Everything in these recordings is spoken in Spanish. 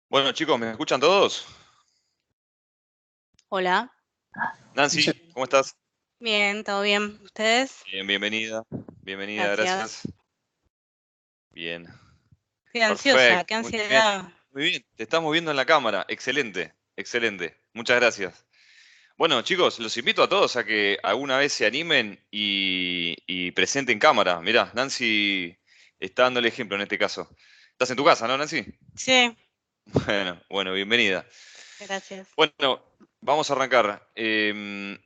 Bueno, chicos, ¿me escuchan todos? Hola, Nancy, ¿cómo estás? bien, todo bien. ¿Ustedes? Bien, bienvenida. Bienvenida, Gracias. gracias. Bien, Estoy ansiosa, perfecto, qué muy bien. ansiedad. Muy bien, te estamos viendo en la cámara. Excelente, excelente. Muchas gracias. Bueno, chicos, los invito a todos a que alguna vez se animen y presenten cámara. Mirá, Nancy está dando el ejemplo en este caso. ¿Estás en tu casa, no, Nancy? Sí, Bueno, bienvenida. gracias. Bueno, vamos a arrancar. Me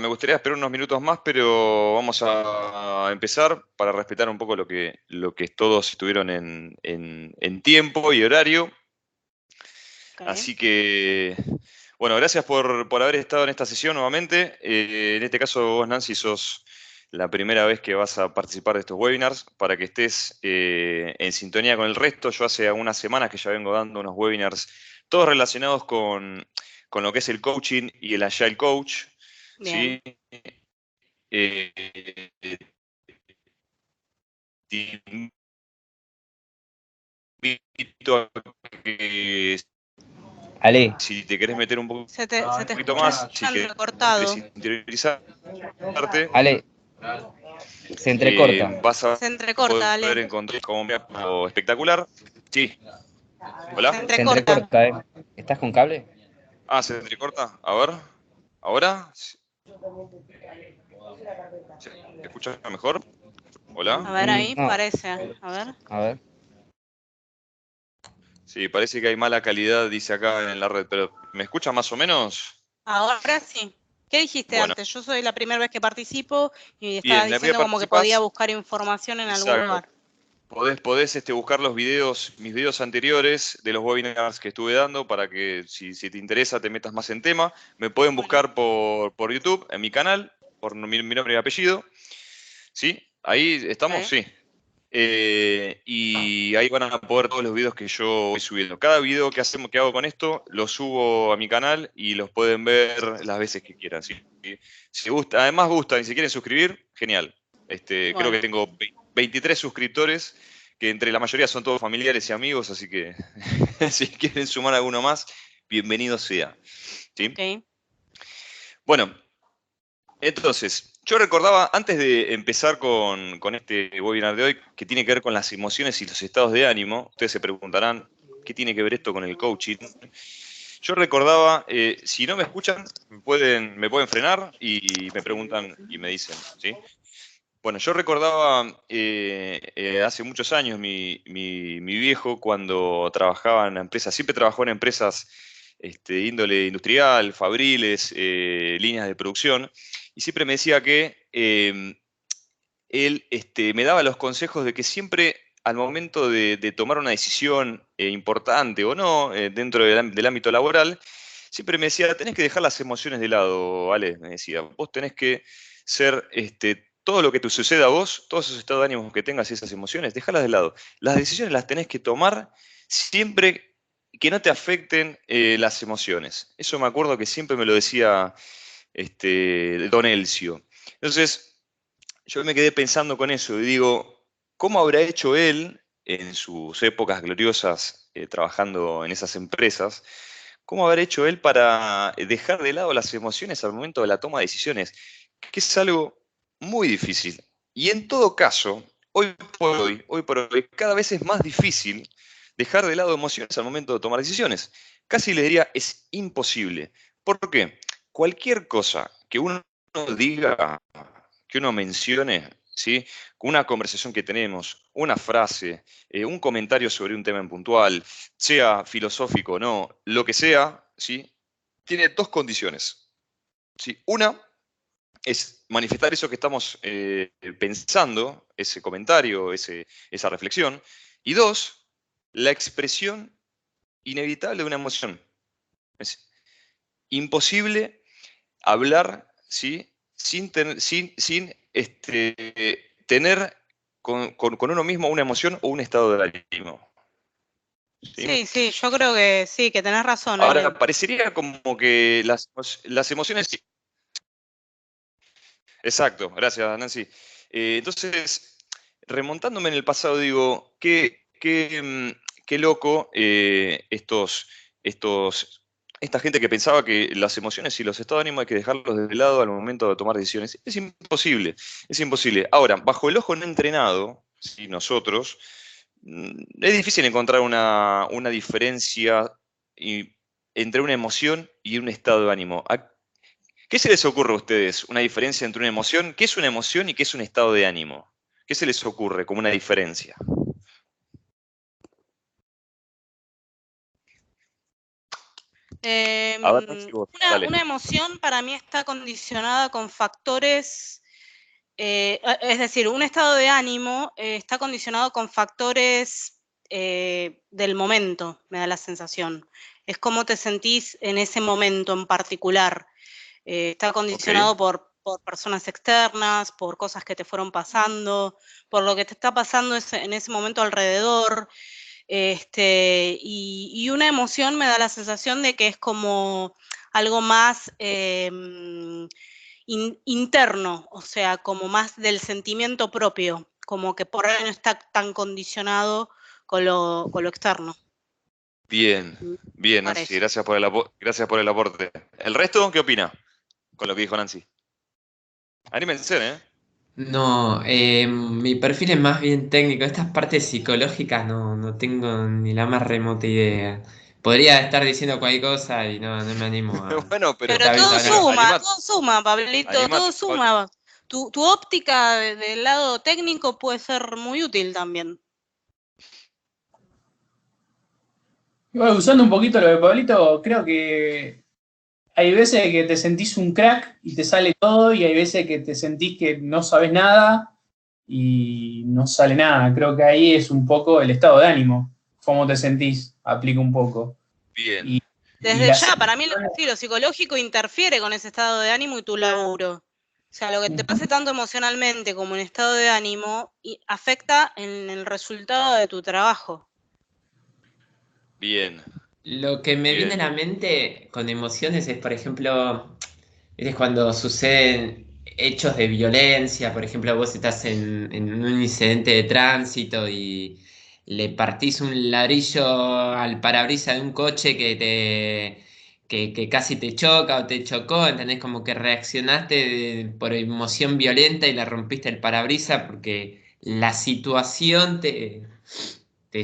gustaría esperar unos minutos más, pero vamos a empezar para respetar un poco lo que todos estuvieron en tiempo y horario. Ok. Así que, bueno, gracias por haber estado en esta sesión nuevamente. En este caso, vos, Nancy, sos la primera vez que vas a participar de estos webinars para que estés en sintonía con el resto. Yo hace algunas semanas que ya vengo dando unos webinars, todos relacionados con lo que es el coaching y el Agile Coach. Bien. ¿Sí? Eh, Te invito a que Ale, si te querés meter un Se te poquito escucha más, si querés entrecortado. interiorizarte, Ale, se entrecorta. vas a Se entrecorta, poder Ale. encontrar como algo espectacular. Sí, Se hola. Se entrecorta. entrecorta, ¿eh? ¿Estás con cable? Ah, se entrecorta. A ver, ahora, ¿se escucha mejor? A Hola. ver ahí, No. parece. A ver. A ver. Sí, parece que hay mala calidad, dice acá en la red, pero ¿me escucha más o menos? Ahora sí. ¿Qué dijiste Bueno, antes? Yo soy la primera vez que participo y estabas bien, la primera diciendo como que podía participás. buscar información en algún Exacto. lugar. Podés buscar los videos, mis videos anteriores de los webinars que estuve dando para que si te interesa te metas más en tema. Me pueden Bueno, buscar por YouTube, en mi canal, por mi nombre y apellido. ¿Sí? Ahí estamos, ok. sí. Y ahí van a poder todos los videos que yo voy subiendo. Cada video que hago con esto, lo subo a mi canal y los pueden ver las veces que quieran. ¿Sí? Si gusta, además gustan y si quieren suscribir, genial. Creo que Bueno, tengo 23 suscriptores, que entre la mayoría son todos familiares y amigos, así que si quieren sumar alguno más, bienvenido sea. ¿Sí? ok. Bueno, entonces, yo recordaba, antes de empezar con este webinar de hoy, que tiene que ver con las emociones y los estados de ánimo, ustedes se preguntarán, ¿qué tiene que ver esto con el coaching? Yo recordaba, si no me escuchan, me pueden frenar y me preguntan y me dicen, ¿sí? Bueno, yo recordaba hace muchos años mi viejo cuando trabajaba en empresas, siempre trabajó en empresas de índole industrial, fabriles, líneas de producción, y siempre me decía que él me daba los consejos de que siempre al momento de tomar una decisión importante o no dentro del ámbito laboral, siempre me decía, tenés que dejar las emociones de lado, ¿vale? Me decía, vos tenés que ser, todo lo que te suceda a vos, todos esos estados de ánimo que tengas y esas emociones, dejarlas de lado. Las decisiones las tenés que tomar siempre que no te afecten las emociones. Eso me acuerdo que siempre me lo decía Don Elcio. Entonces, yo me quedé pensando con eso y digo, ¿cómo habrá hecho él en sus épocas gloriosas trabajando en esas empresas? ¿Cómo habrá hecho él para dejar de lado las emociones al momento de la toma de decisiones? Que es algo muy difícil. Y en todo caso, hoy por hoy, cada vez es más difícil dejar de lado emociones al momento de tomar decisiones. Casi le diría, es imposible. ¿Por qué? Cualquier cosa que uno diga, que uno mencione, ¿sí? Una conversación que tenemos, una frase, un comentario sobre un tema en puntual, sea filosófico o no, lo que sea, ¿sí? Tiene dos condiciones, ¿sí? Una es manifestar eso que estamos pensando, ese comentario, esa reflexión, y dos, la expresión inevitable de una emoción. Es imposible hablar, ¿sí? Sin tener con uno mismo una emoción o un estado de ánimo. ¿Sí? Sí, sí, yo creo que sí, que tenés razón, Ale. Ahora, parecería como que las emociones... Exacto, gracias Nancy. Entonces, remontándome en el pasado, digo, qué loco esta gente que pensaba que las emociones y los estados de ánimo hay que dejarlos de lado al momento de tomar decisiones. Es imposible, es imposible. Ahora, bajo el ojo no entrenado, si nosotros, es difícil encontrar una diferencia entre una emoción y un estado de ánimo. ¿Qué se les ocurre a ustedes? ¿Una diferencia entre una emoción? ¿Qué es una emoción y qué es un estado de ánimo? ¿Qué se les ocurre como una diferencia? A ver, Nancy, vos, dale. Una emoción para mí está condicionada con factores, es decir, un estado de ánimo está condicionado con factores del momento, me da la sensación. Es cómo te sentís en ese momento en particular. Está condicionado por personas externas, por cosas que te fueron pasando, por lo que te está pasando en ese momento alrededor. Y una emoción me da la sensación de que es como algo más interno, o sea, como más del sentimiento propio, como que por ahí no está tan condicionado con lo externo. Bien, bien, Nancy, gracias por el aporte. ¿El resto qué opina con lo que dijo Nancy? Anímense, ¿eh? No, mi perfil es más bien técnico. Estas partes psicológicas no tengo ni la más remota idea. Podría estar diciendo cualquier cosa y no me animo a... Bueno, pero Pero todo suma, Pablito, animate, todo suma. Tu óptica del lado técnico puede ser muy útil también. Bueno, usando un poquito lo de Pablito, creo que hay veces que te sentís un crack y te sale todo, y hay veces que te sentís que no sabes nada y no sale nada. Creo que ahí es un poco el estado de ánimo. Cómo te sentís, aplica un poco. Bien. Desde ya, para mí lo psicológico interfiere con ese estado de ánimo y tu laburo. O sea, lo que te pase tanto emocionalmente como en estado de ánimo afecta en el resultado de tu trabajo. Bien. Lo que me viene a la mente con emociones es, por ejemplo, es cuando suceden hechos de violencia. Por ejemplo, vos estás en un incidente de tránsito y le partís un ladrillo al parabrisas de un coche que casi te choca o te chocó, ¿entendés? Como que reaccionaste por emoción violenta y le rompiste el parabrisas porque la situación te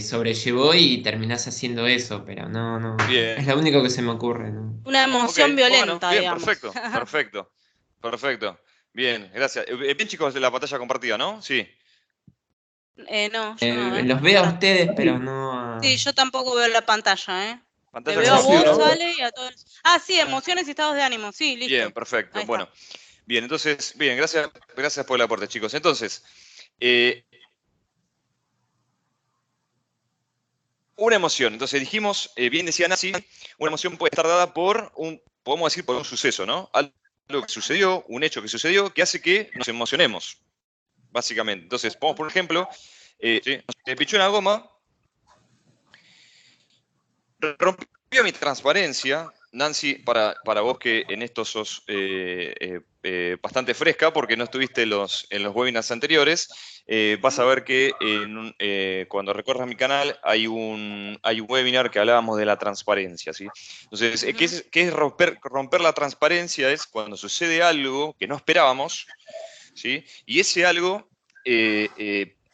sobrellevó y terminás haciendo eso, pero no. Bien. Es lo único que se me ocurre, ¿no? Una emoción violenta, bien, digamos. perfecto. Bien, gracias. Bien, chicos, de la pantalla compartida, ¿no? Sí. No, yo no. Los veo a ustedes, pero no a... Sí, yo tampoco veo la pantalla, ¿eh? Pantalla Te veo a compartida, vos, ¿no? Ale, y a todos. Ah, sí, emociones y estados de ánimo, sí, listo. Bien, perfecto. Bueno, bien, entonces, bien, gracias por el aporte, chicos. Entonces, una emoción. Entonces dijimos, bien decía Nancy, una emoción puede estar dada podemos decir, por un suceso, ¿no? Algo que sucedió, un hecho que sucedió, que hace que nos emocionemos, básicamente. Entonces, pongamos por ejemplo, se pichó una goma, rompió mi transparencia. Nancy, para vos que en esto sos bastante fresca porque no estuviste en los webinars anteriores, vas a ver que cuando recorras mi canal hay un webinar que hablábamos de la transparencia, ¿sí? Entonces, ¿qué es romper la transparencia? Es cuando sucede algo que no esperábamos, ¿sí? Y ese algo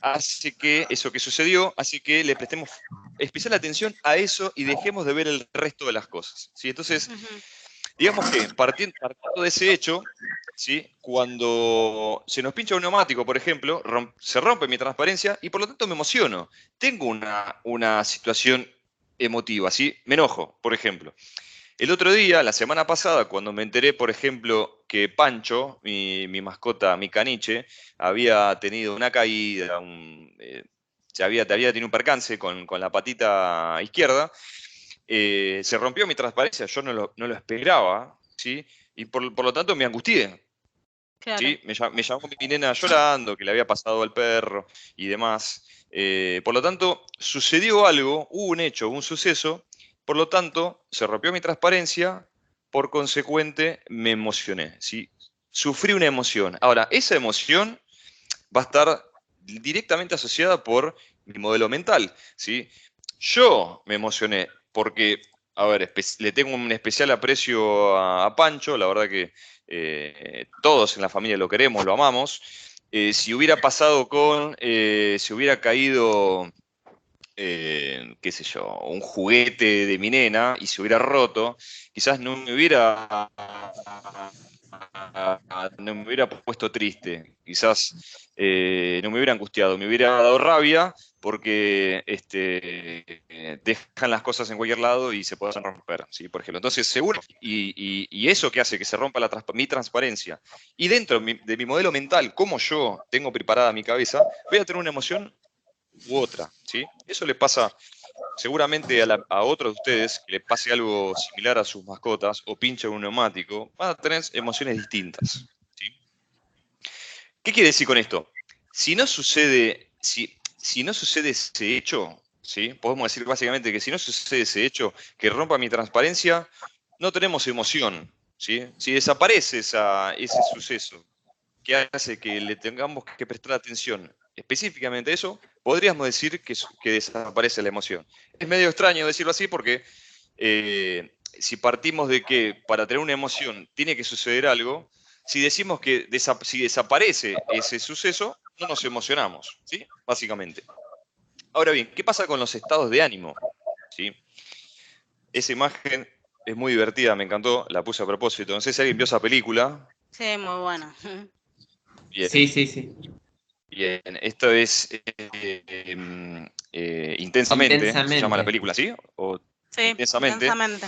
hace que eso que sucedió, hace que le prestemos especial atención a eso y dejemos de ver el resto de las cosas, ¿sí? Entonces, digamos que partiendo de ese hecho, ¿sí? Cuando se nos pincha un neumático, por ejemplo, se rompe mi transparencia y por lo tanto me emociono. Tengo una situación emotiva, ¿sí? Me enojo, por ejemplo. El otro día, la semana pasada, cuando me enteré, por ejemplo, que Pancho, mi mascota, mi caniche, había tenido una caída, había tenido un percance con la patita izquierda, se rompió mi transparencia, yo no lo esperaba, ¿sí? Y por lo tanto me angustié. Claro. ¿Sí? Me llamó mi nena llorando, que le había pasado al perro y demás. Por lo tanto, sucedió algo, hubo un hecho, un suceso, por lo tanto, se rompió mi transparencia, por consecuente, me emocioné, ¿sí? Sufrí una emoción. Ahora, esa emoción va a estar directamente asociada por mi modelo mental, ¿sí? Yo me emocioné porque, a ver, le tengo un especial aprecio a Pancho, la verdad que todos en la familia lo queremos, lo amamos. Si hubiera pasado si hubiera caído, qué sé yo, un juguete de mi nena y se hubiera roto, quizás no me hubiera puesto triste, quizás no me hubiera angustiado, me hubiera dado rabia porque dejan las cosas en cualquier lado y se pueden romper, ¿sí? Por ejemplo. Entonces, seguro, y eso que hace que se rompa mi transparencia, y dentro de mi modelo mental, como yo tengo preparada mi cabeza, voy a tener una emoción u otra, ¿sí? Eso le pasa seguramente a otros de ustedes que le pase algo similar a sus mascotas o pinche un neumático, van a tener emociones distintas, ¿sí? ¿Qué quiere decir con esto? Si no sucede ese hecho, ¿sí? Podemos decir básicamente que si no sucede ese hecho que rompa mi transparencia, no tenemos emoción, ¿sí? Si desaparece ese suceso que hace que le tengamos que prestar atención específicamente a eso, podríamos decir que desaparece la emoción. Es medio extraño decirlo así porque si partimos de que para tener una emoción tiene que suceder algo, si decimos que si desaparece ese suceso, no nos emocionamos, ¿sí? Básicamente. Ahora bien, ¿qué pasa con los estados de ánimo? ¿Sí? Esa imagen es muy divertida, me encantó, la puse a propósito. No sé si alguien vio esa película. Sí, muy bueno. Bien. Sí. Bien, esto es Intensamente, se llama la Intensamente. película, ¿sí? O Sí, Intensamente, intensamente.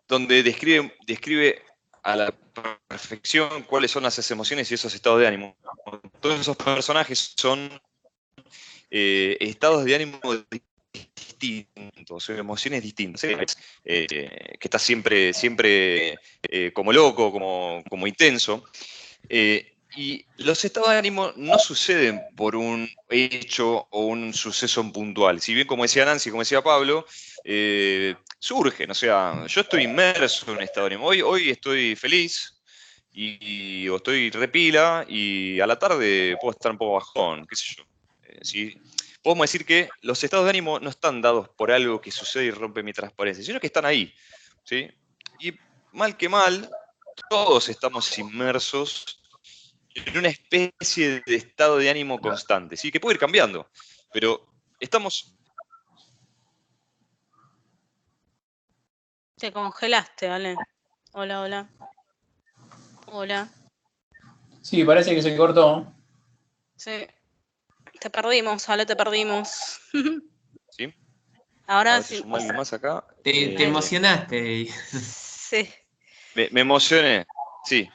donde describe a la perfección cuáles son esas emociones y esos estados de ánimo. Todos esos personajes son estados de ánimo distintos, emociones distintas. Que está siempre como loco, como intenso. Y los estados de ánimo no suceden por un hecho o un suceso puntual. Si bien, como decía Nancy, como decía Pablo, surgen. O sea, yo estoy inmerso en un estado de ánimo. Hoy estoy feliz o estoy repila y a la tarde puedo estar un poco bajón, qué sé yo. ¿Sí? Podemos decir que los estados de ánimo no están dados por algo que sucede y rompe mi transparencia, sino que están ahí. ¿Sí? Y mal que mal, todos estamos inmersos en una especie de estado de ánimo constante, ¿sí? Que puede ir cambiando, pero estamos... Te congelaste, ¿vale? Hola. Hola. Sí, parece que se cortó. Sí. Te perdimos, Ale, te perdimos. ¿Sí? A Ahora ver si sí. suma alguien más acá. Te emocionaste. Sí. Me emocioné, sí.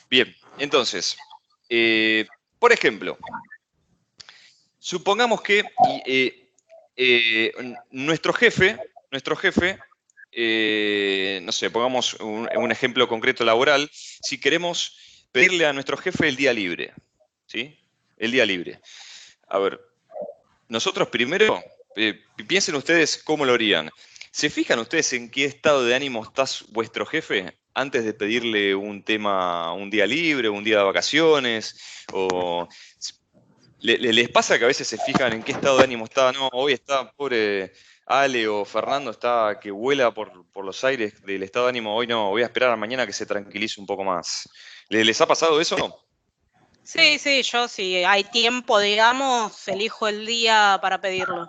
Bien, entonces, por ejemplo, supongamos que nuestro jefe, no sé, pongamos un ejemplo concreto laboral, si queremos pedirle a nuestro jefe el día libre, ¿sí? El día libre. A ver, nosotros primero, piensen ustedes cómo lo harían. ¿Se fijan ustedes en qué estado de ánimo está vuestro jefe antes de pedirle un día libre, un día de vacaciones? ¿O les pasa que a veces se fijan en qué estado de ánimo está? No, hoy está pobre Ale o Fernando, está que vuela por los aires del estado de ánimo. Hoy no, voy a esperar a mañana que se tranquilice un poco más. ¿Les ha pasado eso? Sí, yo si hay tiempo, digamos, elijo el día para pedirlo.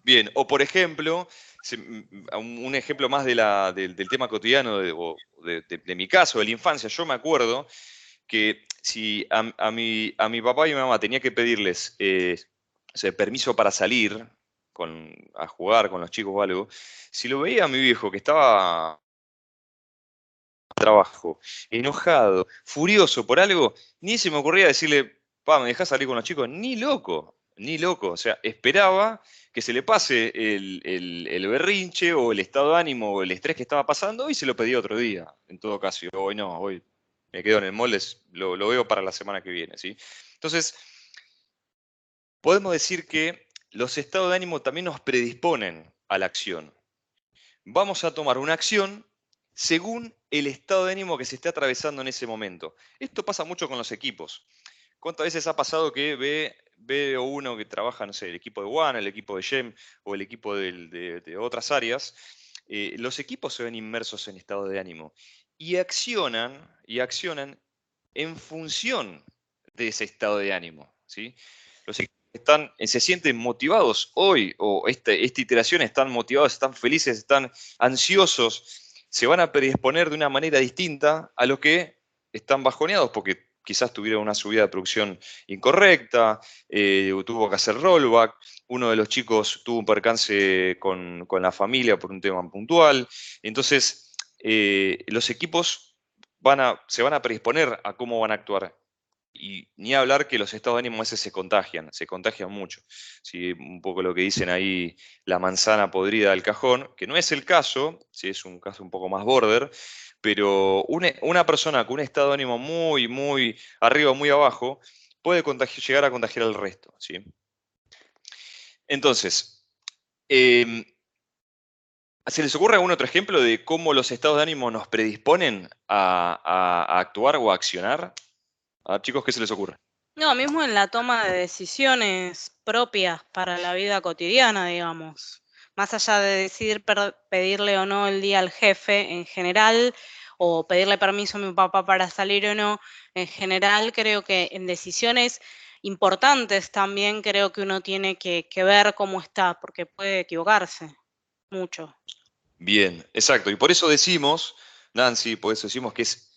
Bien, o por ejemplo, un ejemplo más del tema cotidiano de mi caso, de la infancia, yo me acuerdo que si a mi papá y mi mamá tenía que pedirles o sea, permiso para salir a jugar con los chicos o algo, si lo veía a mi viejo que estaba trabajo, enojado, furioso por algo, ni se me ocurría decirle, pa, ¿me dejás salir con los chicos? Ni loco, ni loco. O sea, esperaba que se le pase el berrinche o el estado de ánimo o el estrés que estaba pasando y se lo pedía otro día, en todo caso. Y hoy no, hoy me quedo en el molde, lo veo para la semana que viene, ¿sí? Entonces, podemos decir que los estados de ánimo también nos predisponen a la acción. Vamos a tomar una acción según el estado de ánimo que se esté atravesando en ese momento. Esto pasa mucho con los equipos. ¿Cuántas veces ha pasado que veo uno que trabaja, no sé, el equipo de One, el equipo de Gem o el equipo de otras áreas, los equipos se ven inmersos en estado de ánimo y accionan en función de ese estado de ánimo, ¿sí? Los equipos se sienten motivados hoy, o esta iteración están motivados, están felices, están ansiosos, se van a predisponer de una manera distinta a los que están bajoneados porque quizás tuvieron una subida de producción incorrecta, tuvo que hacer rollback, uno de los chicos tuvo un percance con la familia por un tema puntual. Entonces, los equipos se van a predisponer a cómo van a actuar. Y ni hablar que los estados de ánimo a veces se contagian mucho. ¿Sí? Un poco lo que dicen ahí, la manzana podrida del cajón, que no es el caso, ¿sí? Es un caso un poco más border, pero una persona con un estado de ánimo muy, muy arriba o muy abajo puede llegar a contagiar al resto, ¿sí? Entonces, ¿se les ocurre algún otro ejemplo de cómo los estados de ánimo nos predisponen a actuar o a accionar? Chicos, ¿qué se les ocurre? No, mismo en la toma de decisiones propias para la vida cotidiana, digamos. Más allá de decidir pedirle o no el día al jefe en general, o pedirle permiso a mi papá para salir o no, en general creo que en decisiones importantes también creo que uno tiene que ver cómo está, porque puede equivocarse mucho. Bien, exacto. Y por eso decimos, Nancy, por eso decimos que es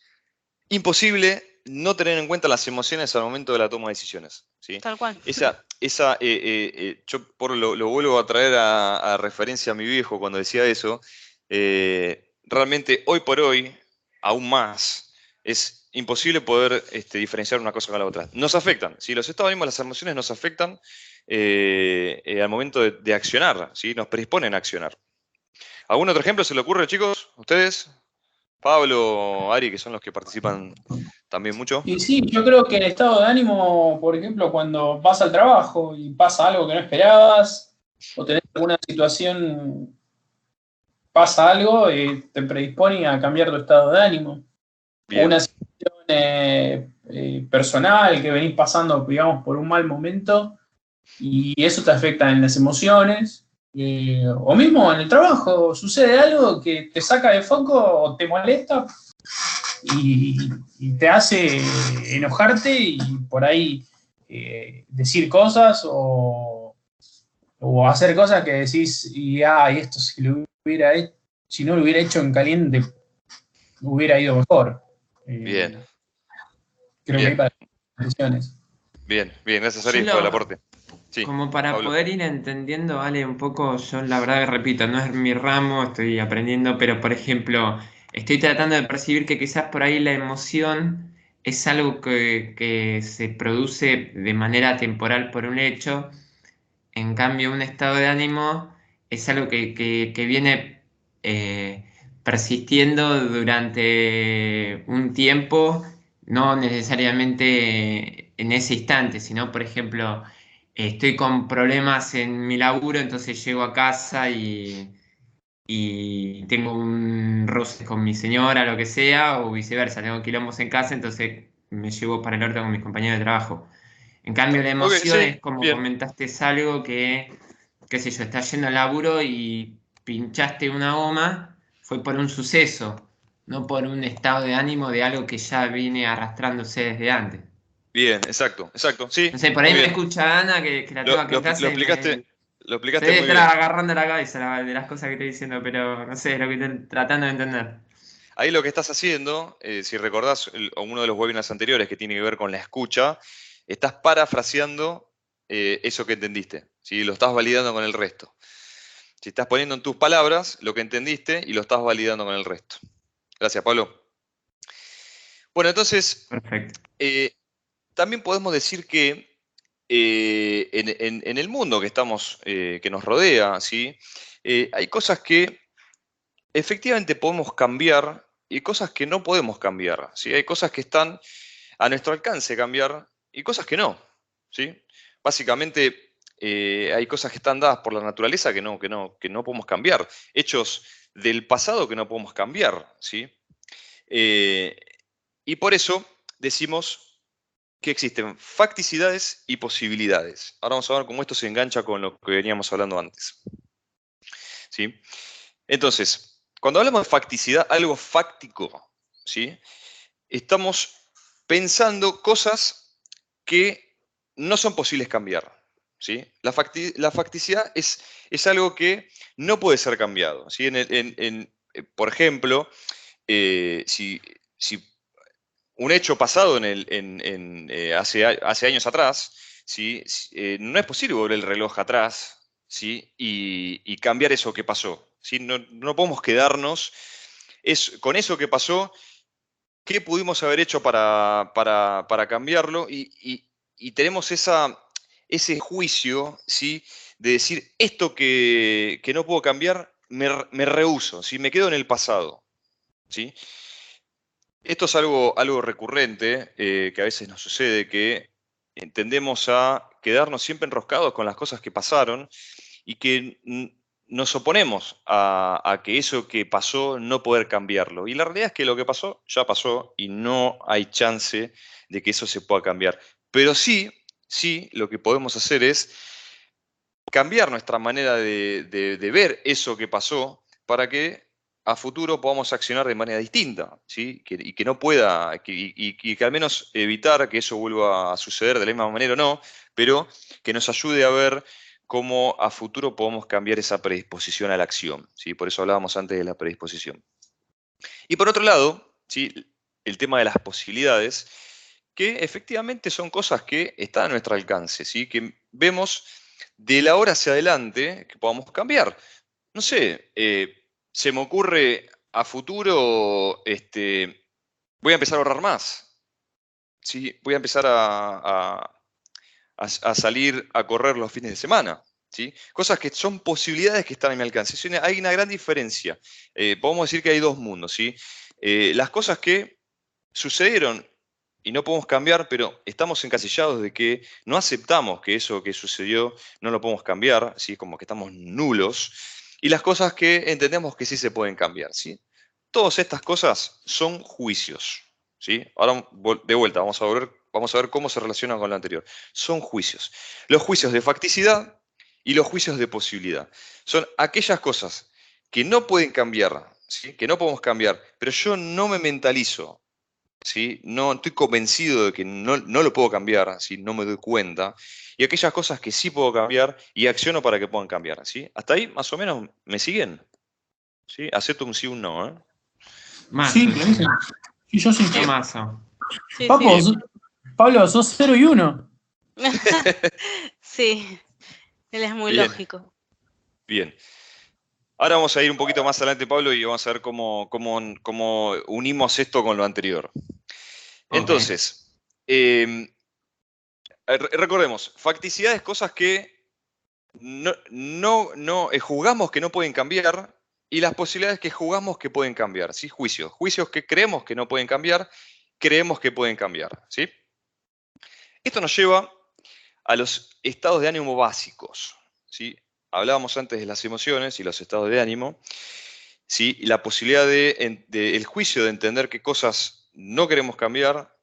imposible no tener en cuenta las emociones al momento de la toma de decisiones, ¿sí? Tal cual. Yo lo vuelvo a traer a referencia a mi viejo cuando decía eso. Realmente, hoy por hoy, aún más, es imposible poder diferenciar una cosa con la otra. Nos afectan, ¿sí? Los estados de ánimo, las emociones nos afectan al momento de accionar, ¿sí? Nos predisponen a accionar. ¿Algún otro ejemplo se le ocurre, chicos? ¿Ustedes? Pablo, Ari, que son los que participan también mucho. Y sí, yo creo que el estado de ánimo, por ejemplo, cuando vas al trabajo y pasa algo que no esperabas, o tenés alguna situación, pasa algo, te predispone a cambiar tu estado de ánimo. O Bien, una situación personal que venís pasando, digamos, por un mal momento, y eso te afecta en las emociones. O mismo en el trabajo, sucede algo que te saca de foco o te molesta y te hace enojarte y por ahí decir cosas o hacer cosas que decís, y esto si si no lo hubiera hecho en caliente, hubiera ido mejor. bien, Creo que hay bien, para las decisiones. bien, gracias Yo Ari por el aporte. Sí, como para Pablo. poder ir entendiendo, vale, un poco, yo la verdad que repito, no es mi ramo, estoy aprendiendo, pero por ejemplo, estoy tratando de percibir que quizás por ahí la emoción es algo que se produce de manera temporal por un hecho, en cambio un estado de ánimo es algo que viene persistiendo durante un tiempo, no necesariamente en ese instante, sino por ejemplo estoy con problemas en mi laburo, entonces llego a casa y tengo un roce con mi señora, lo que sea, o viceversa, tengo quilombos en casa, entonces me llevo para el orto con mis compañeros de trabajo. En cambio, la Ok, emoción sí, es como bien. comentaste, es algo que, qué sé yo, estás yendo al laburo y pinchaste una goma, fue por un suceso, no por un estado de ánimo de algo que ya viene arrastrándose desde antes. Bien, exacto, sí, No sé, por ahí muy me bien. escucha Ana, que la Lo, tengo acá lo- en lo casa y explicaste, lo se explicaste debe muy estar bien. agarrando la cabeza de las cosas que estoy diciendo, pero no sé, es lo que estoy tratando de entender. Ahí lo que estás haciendo, si recordás uno de los webinars anteriores que tiene que ver con la escucha, estás parafraseando eso que entendiste, ¿sí? Lo estás validando con el resto. Si estás poniendo en tus palabras lo que entendiste y lo estás validando con el resto. Gracias, Pablo. Bueno, entonces, Perfecto. también podemos decir que en el mundo que estamos, que nos rodea, ¿sí? Hay cosas que efectivamente podemos cambiar y cosas que no podemos cambiar, ¿sí? Hay cosas que están a nuestro alcance cambiar y cosas que no, ¿sí? Básicamente hay cosas que están dadas por la naturaleza que no podemos cambiar, hechos del pasado que no podemos cambiar, ¿sí? Eh, y por eso decimos que existen facticidades y posibilidades. Ahora vamos a ver cómo esto se engancha con lo que veníamos hablando antes. ¿Sí? Entonces, cuando hablamos de facticidad, algo fáctico, ¿sí? Estamos pensando cosas que no son posibles cambiar. ¿Sí? La facticidad es algo que no puede ser cambiado. ¿Sí? Por ejemplo, si un hecho pasado hace años atrás, ¿sí? No es posible volver el reloj atrás, ¿sí? Y cambiar eso que pasó. ¿Sí? No podemos quedarnos con eso que pasó. ¿Qué pudimos haber hecho para cambiarlo? Y tenemos ese juicio, ¿sí? De decir, esto que no puedo cambiar, me rehúso, ¿sí? Me quedo en el pasado, ¿sí? Esto es algo recurrente, que a veces nos sucede, que tendemos a quedarnos siempre enroscados con las cosas que pasaron y que nos oponemos a que eso que pasó no poder cambiarlo. Y la realidad es que lo que pasó ya pasó y no hay chance de que eso se pueda cambiar. Pero sí, lo que podemos hacer es cambiar nuestra manera de ver eso que pasó para que a futuro podamos accionar de manera distinta, ¿sí? Y que no pueda, y que al menos evitar que eso vuelva a suceder de la misma manera o no, pero que nos ayude a ver cómo a futuro podemos cambiar esa predisposición a la acción, ¿sí? Por eso hablábamos antes de la predisposición. Y por otro lado, ¿sí? El tema de las posibilidades, que efectivamente son cosas que están a nuestro alcance, ¿sí? Que vemos de la hora hacia adelante que podamos cambiar. No sé, se me ocurre a futuro, voy a empezar a ahorrar más, ¿sí? Voy a empezar a salir a correr los fines de semana, ¿sí? Cosas que son posibilidades que están a mi alcance. Hay una gran diferencia. Podemos decir que hay dos mundos, ¿sí? Las cosas que sucedieron y no podemos cambiar, pero estamos encasillados de que no aceptamos que eso que sucedió no lo podemos cambiar, ¿sí? Como que estamos nulos. Y las cosas que entendemos que sí se pueden cambiar, ¿sí? Todas estas cosas son juicios, ¿sí? Ahora, de vuelta, vamos a ver cómo se relacionan con lo anterior. Son juicios. Los juicios de facticidad y los juicios de posibilidad. Son aquellas cosas que no pueden cambiar, ¿sí? Que no podemos cambiar, pero yo no me mentalizo, ¿sí? No estoy convencido de que no lo puedo cambiar, ¿sí? No me doy cuenta. Y aquellas cosas que sí puedo cambiar y acciono para que puedan cambiar, ¿sí? Hasta ahí, más o menos, ¿me siguen? ¿Sí? Acepto un sí o un no, ¿eh? Más. Sí, clarísimo. Sí, yo sí. Tomazo. Sí, Papo, sí. Pablo, sos 0 y 1. Sí, él es muy Bien. lógico. Bien. Ahora vamos a ir un poquito más adelante, Pablo, y vamos a ver cómo unimos esto con lo anterior. Entonces, recordemos, facticidad es cosas que juzgamos que no pueden cambiar, y las posibilidades que juzgamos que pueden cambiar, ¿sí? Juicios que creemos que no pueden cambiar, creemos que pueden cambiar, ¿sí? Esto nos lleva a los estados de ánimo básicos, ¿sí? Hablábamos antes de las emociones y los estados de ánimo, ¿sí? Y la posibilidad el juicio de entender qué cosas no queremos cambiar,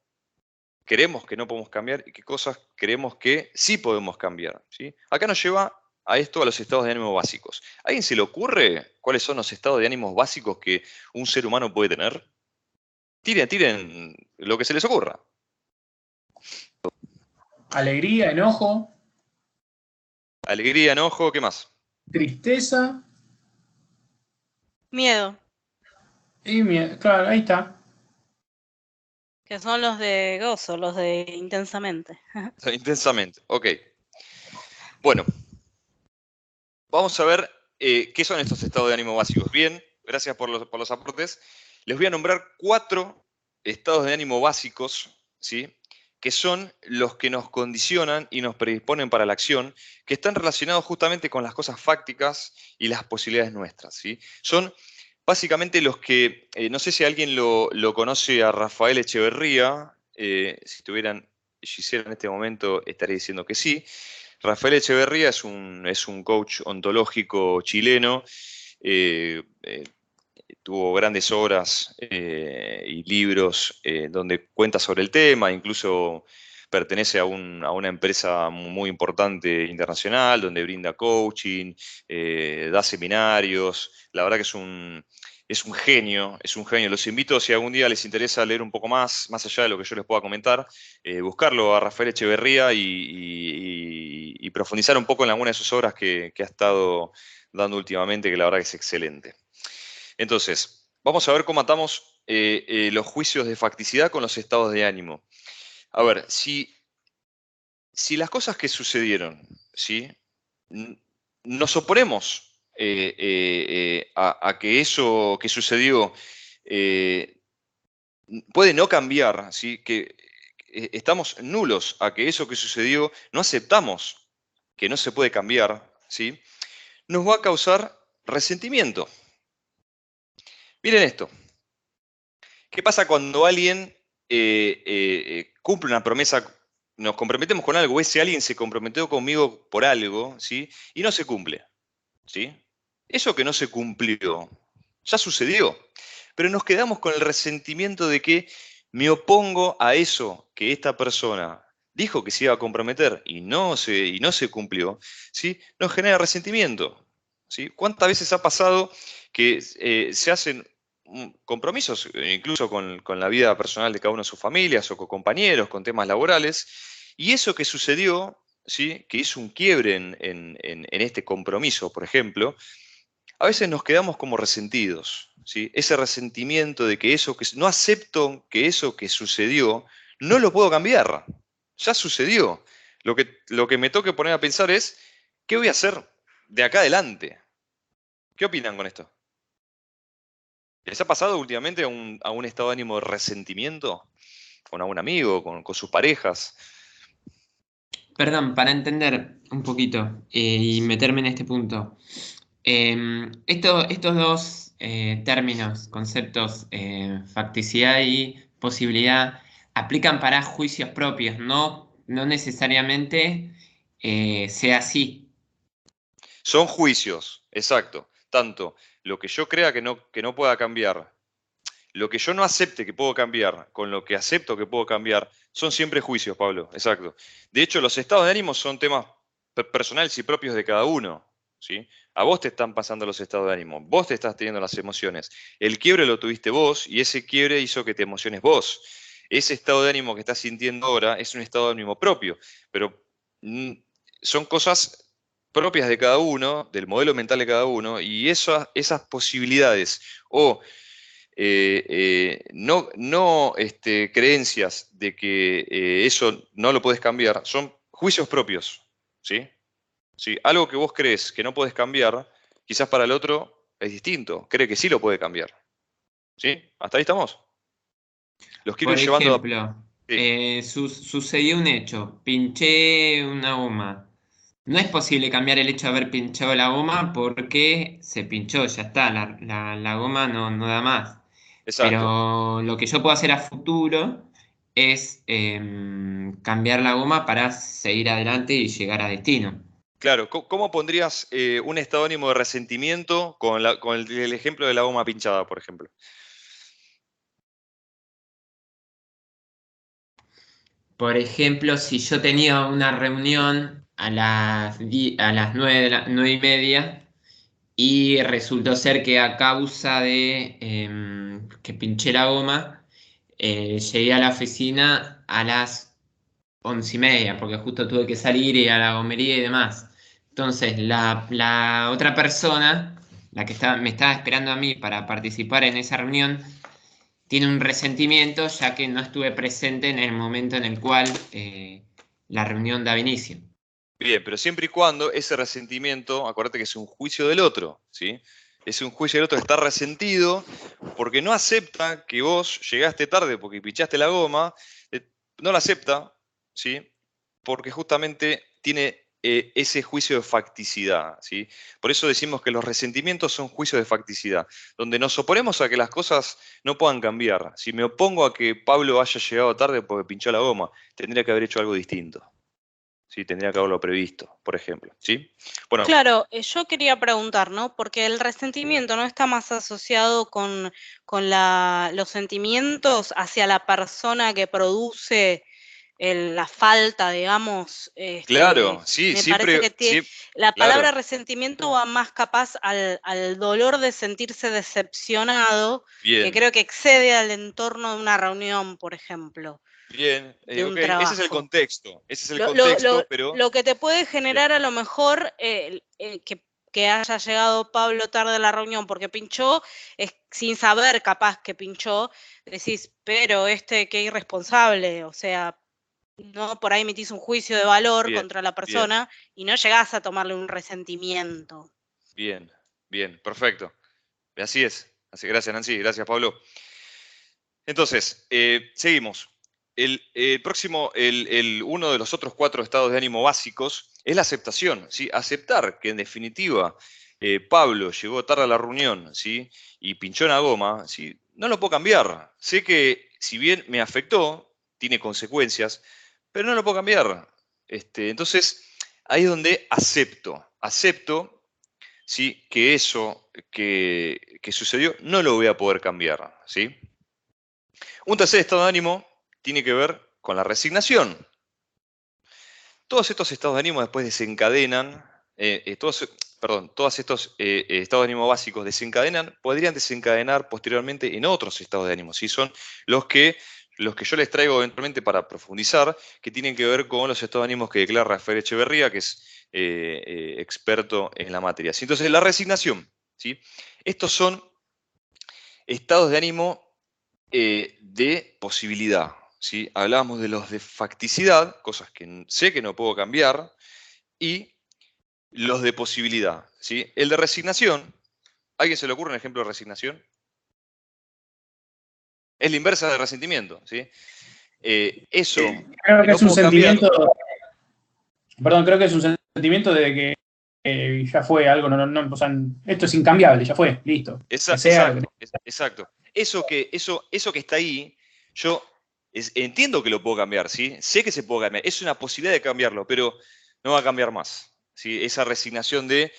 creemos que no podemos cambiar y qué cosas creemos que sí podemos cambiar, ¿sí? Acá nos lleva a esto, a los estados de ánimo básicos. ¿A alguien se le ocurre cuáles son los estados de ánimo básicos que un ser humano puede tener? Tiren lo que se les ocurra. Alegría, enojo, Alegría, enojo, ¿qué más? tristeza Miedo, y miedo. Claro, ahí está. que son los de gozo, los de intensamente. Intensamente, ok. Bueno, vamos a ver qué son estos estados de ánimo básicos. Bien, gracias por los aportes. Les voy a nombrar 4 estados de ánimo básicos, ¿sí? Que son los que nos condicionan y nos predisponen para la acción, que están relacionados justamente con las cosas fácticas y las posibilidades nuestras, ¿sí? Son básicamente los que, no sé si alguien lo conoce a Rafael Echeverría, si estuvieran Gisela en este momento estaría diciendo que sí. Rafael Echeverría es un coach ontológico chileno, tuvo grandes obras y libros donde cuenta sobre el tema, incluso pertenece a una empresa muy importante internacional, donde brinda coaching, da seminarios. La verdad que es un genio, es un genio. Los invito, si algún día les interesa leer un poco más allá de lo que yo les pueda comentar, buscarlo a Rafael Echeverría y profundizar un poco en alguna de sus obras que ha estado dando últimamente, que la verdad que es excelente. Entonces, vamos a ver cómo atamos los juicios de facticidad con los estados de ánimo. A ver, si las cosas que sucedieron, ¿sí? Nos oponemos a que eso que sucedió puede no cambiar, ¿sí? Que estamos nulos a que eso que sucedió no aceptamos que no se puede cambiar, ¿sí? Nos va a causar resentimiento. Miren esto. ¿Qué pasa cuando alguien cumple una promesa? Nos comprometemos con algo, ese alguien se comprometió conmigo por algo, ¿sí? Y no se cumple, ¿sí? Eso que no se cumplió ya sucedió, pero nos quedamos con el resentimiento de que me opongo a eso que esta persona dijo que se iba a comprometer y no se cumplió, ¿sí? Nos genera resentimiento, ¿sí? ¿Cuántas veces ha pasado que se hacen compromisos, incluso con la vida personal de cada uno de sus familias o con compañeros, con temas laborales, y eso que sucedió, ¿sí? Que hizo un quiebre en este compromiso, por ejemplo, a veces nos quedamos como resentidos, ¿sí? Ese resentimiento de que no acepto que eso que sucedió, no lo puedo cambiar, ya sucedió. Lo que me toque poner a pensar es, ¿qué voy a hacer de acá adelante? ¿Qué opinan con esto? ¿Les ha pasado últimamente a un estado de ánimo de resentimiento? ¿Con algún amigo, con sus parejas? Perdón, para entender un poquito y meterme en este punto. Estos dos términos, conceptos, facticidad y posibilidad, aplican para juicios propios, no necesariamente sea así. Son juicios, exacto. Tanto lo que yo crea que no pueda cambiar, lo que yo no acepte que puedo cambiar, con lo que acepto que puedo cambiar, son siempre juicios, Pablo, exacto. De hecho, los estados de ánimo son temas personales y propios de cada uno, ¿sí? A vos te están pasando los estados de ánimo, vos te estás teniendo las emociones. El quiebre lo tuviste vos y ese quiebre hizo que te emociones vos. Ese estado de ánimo que estás sintiendo ahora es un estado de ánimo propio, pero mm, son cosas propias de cada uno, del modelo mental de cada uno, y esas posibilidades o creencias de que eso no lo puedes cambiar, son juicios propios, ¿sí? ¿Sí? Algo que vos crees que no puedes cambiar, quizás para el otro es distinto, cree que sí lo puede cambiar, ¿sí? ¿Hasta ahí estamos? Los quiero Por ir llevando a... ejemplo, Sí, sucedió un hecho, pinché una goma. No es posible cambiar el hecho de haber pinchado la goma porque se pinchó, ya está, la goma no da más. exacto. Pero lo que yo puedo hacer a futuro es cambiar la goma para seguir adelante y llegar a destino. Claro, ¿cómo pondrías un estado de ánimo de resentimiento con el ejemplo de la goma pinchada, por ejemplo? Por ejemplo, si yo tenía una reunión a las 9:30 y resultó ser que a causa de que pinché la goma, llegué a la oficina a las 11:30, porque justo tuve que salir y ir a la gomería y demás. Entonces, la otra persona, la que me estaba esperando a mí para participar en esa reunión, tiene un resentimiento ya que no estuve presente en el momento en el cual la reunión daba inicio. Bien, pero siempre y cuando ese resentimiento, acuérdate que es un juicio del otro, ¿sí? Es un juicio del otro que está resentido porque no acepta que vos llegaste tarde porque pichaste la goma, no la acepta, ¿sí? Porque justamente tiene ese juicio de facticidad, ¿sí? Por eso decimos que los resentimientos son juicios de facticidad, donde nos oponemos a que las cosas no puedan cambiar. Si me opongo a que Pablo haya llegado tarde porque pinchó la goma, tendría que haber hecho algo distinto. Sí, tendría que haberlo previsto, por ejemplo. ¿Sí? Bueno, Claro, yo quería preguntar, ¿no? Porque el resentimiento no está más asociado con los sentimientos hacia la persona que produce la falta, digamos. Claro, sí, Me siempre, parece que la claro, palabra resentimiento va más capaz al dolor de sentirse decepcionado, que bien, creo que excede al entorno de una reunión, por ejemplo, bien, de un ok, ese es el trabajo. contexto, pero Lo que te puede bien, generar a lo mejor que haya llegado Pablo tarde a la reunión porque pinchó, es sin saber capaz que pinchó, decís, pero qué irresponsable, o sea, no por ahí emitís un juicio de valor bien, contra la bien, persona y no llegás a tomarle un resentimiento. bien, bien, perfecto. Así es. Gracias, Nancy, gracias, Pablo. Entonces, seguimos. Uno de los otros 4 estados de ánimo básicos es la aceptación, ¿sí? Aceptar que en definitiva Pablo llegó tarde a la reunión, ¿sí? Y pinchó una goma, ¿sí? No lo puedo cambiar. Sé que si bien me afectó, tiene consecuencias, pero no lo puedo cambiar. Entonces, ahí es donde acepto, ¿sí? Que eso que sucedió no lo voy a poder cambiar, ¿sí? Un tercer estado de ánimo tiene que ver con la resignación. Todos estos estados de ánimo después desencadenan, todos estos estados de ánimo básicos podrían desencadenar posteriormente en otros estados de ánimo. ¿Sí? Son los que yo les traigo eventualmente para profundizar, que tienen que ver con los estados de ánimo que declara Rafael Echeverría, que es experto en la materia. ¿Sí? Entonces, la resignación. ¿Sí? Estos son estados de ánimo de posibilidad. ¿Sí? Hablábamos de los de facticidad, cosas que sé que no puedo cambiar, y los de posibilidad. ¿Sí? El de resignación, ¿a alguien se le ocurre un ejemplo de resignación? Es la inversa del resentimiento. ¿Sí? Eso Creo que que no es un puedo cambiar. sentimiento, perdón, creo que es un sentimiento de que ya fue algo, o sea, esto es incambiable, ya fue, listo. Que sea lo que Exacto. Eso que está ahí, yo entiendo que lo puedo cambiar, ¿sí? Sé que se puede cambiar, es una posibilidad de cambiarlo, pero no va a cambiar más. ¿Sí? Esa resignación de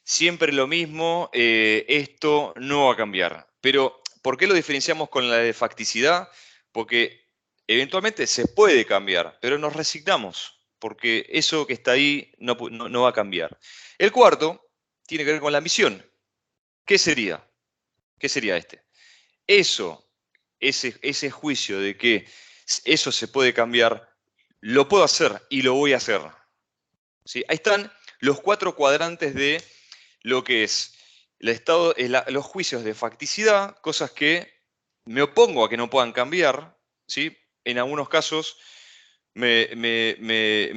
siempre lo mismo, esto no va a cambiar. Pero, ¿por qué lo diferenciamos con la de facticidad? Porque eventualmente se puede cambiar, pero nos resignamos, porque eso que está ahí no va a cambiar. El cuarto tiene que ver con la ambición. ¿Qué sería? ¿Qué sería este? Ese juicio de que eso se puede cambiar, lo puedo hacer y lo voy a hacer. ¿Sí? Ahí están los 4 cuadrantes de lo que es los juicios de facticidad, cosas que me opongo a que no puedan cambiar. ¿Sí? En algunos casos me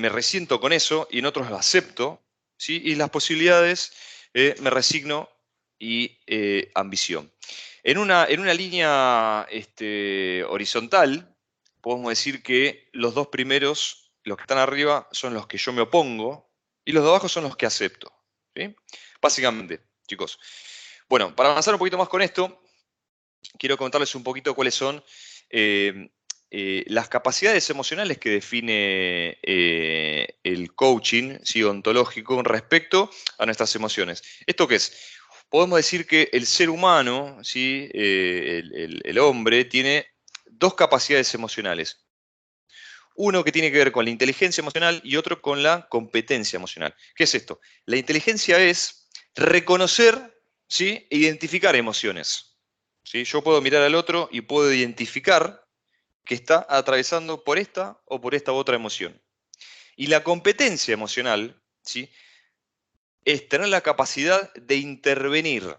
resiento con eso y en otros lo acepto. ¿Sí? Y las posibilidades me resigno y ambición. En una línea horizontal, podemos decir que los 2 primeros, los que están arriba, son los que yo me opongo y los de abajo son los que acepto. ¿Sí? Básicamente, chicos. Bueno, para avanzar un poquito más con esto, quiero contarles un poquito cuáles son las capacidades emocionales que define el coaching, ¿sí? Ontológico respecto a nuestras emociones. ¿Esto qué es? Podemos decir que el ser humano, ¿sí? El hombre, tiene 2 capacidades emocionales. Uno que tiene que ver con la inteligencia emocional y otro con la competencia emocional. ¿Qué es esto? La inteligencia es reconocer, ¿sí? E identificar emociones. ¿Sí? Yo puedo mirar al otro y puedo identificar que está atravesando por esta o por esta otra emoción. Y la competencia emocional, ¿sí? Es tener la capacidad de intervenir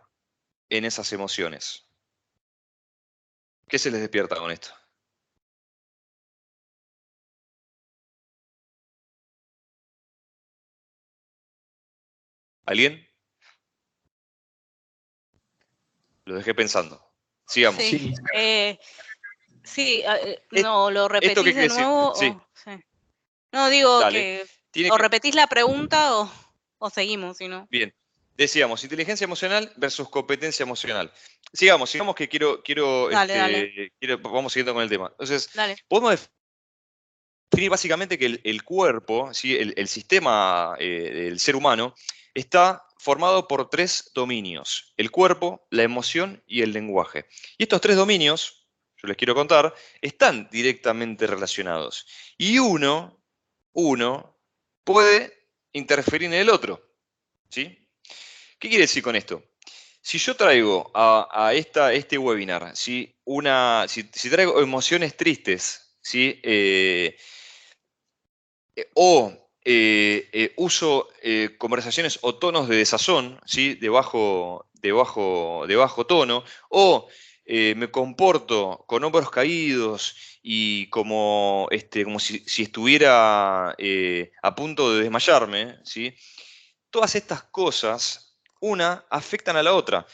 en esas emociones. ¿Qué se les despierta con esto? ¿Alguien? Lo dejé pensando. Sigamos. Sí, Es- no, ¿lo ¿Esto qué repetís quiere de decir? nuevo? Sí, Sí. No, digo dale. que Tiene o que, repetís la pregunta o seguimos, si no. bien. Decíamos, inteligencia emocional versus competencia emocional. Sigamos que Dale, vamos siguiendo con el tema. Entonces, dale. podemos definir básicamente que el cuerpo, ¿sí? El sistema del ser humano, está formado por 3 dominios: el cuerpo, la emoción y el lenguaje. Y estos 3 dominios, yo les quiero contar, están directamente relacionados. Y uno puede interferir en el otro, ¿sí? ¿Qué quiere decir con esto? Si yo traigo a este webinar, si traigo emociones tristes, ¿sí? Uso conversaciones o tonos de desazón, ¿sí? de bajo tono, o me comporto con hombros caídos y como si estuviera a punto de desmayarme, ¿sí? Todas estas cosas, una, afectan a la otra.